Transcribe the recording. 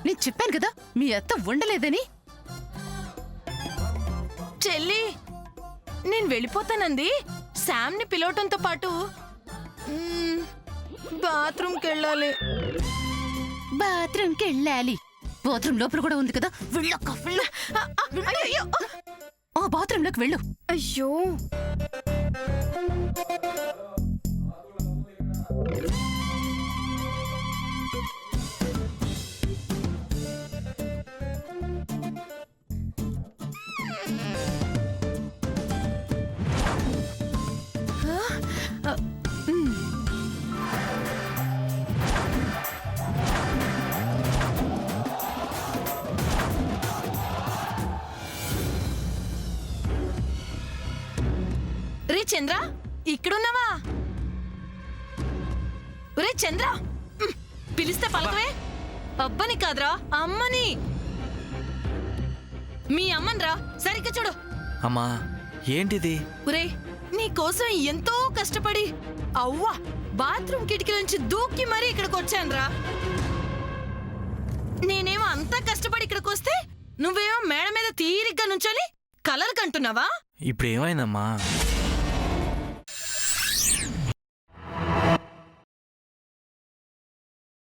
నేను చెప్పాను కదా మీ అత్త ఉండలేదని. చెల్లి, నేను వెళ్ళిపోతానంది శామ్ని పిలవటంతో పాటు బాత్రూమ్కి వెళ్ళాలి. బాత్రూమ్కి వెళ్ళాలి. బాత్రూమ్ లోపల కూడా ఉంది కదా, వెళ్ళక్క. అయ్యో, ఆ బాత్రూంలోకి వెళ్ళు. అయ్యో. రే చంద్ర, ఇక్కడున్నావా? రే చంద్ర, పిలిస్తే పలకవే. అబ్బని కాదురా, అమ్మని. మీ అమ్మని రా, సరిగ్గా చూడు. అమ్మా, ఏంటిది? ఒరే, నీ కోసం ఎంతో కష్టపడి అవ్వా బాత్రూమ్ కిటికీ నుంచి దూకి మరీ ఇక్కడికి వచ్చానురా. నేనేమో అంతా కష్టపడి ఇక్కడికి వస్తే నువ్వేమో మేడ మీద తీరిగ్గా నుంచొని కలలు కంటున్నావా? ఇప్పుడు ఏమైందమ్మా?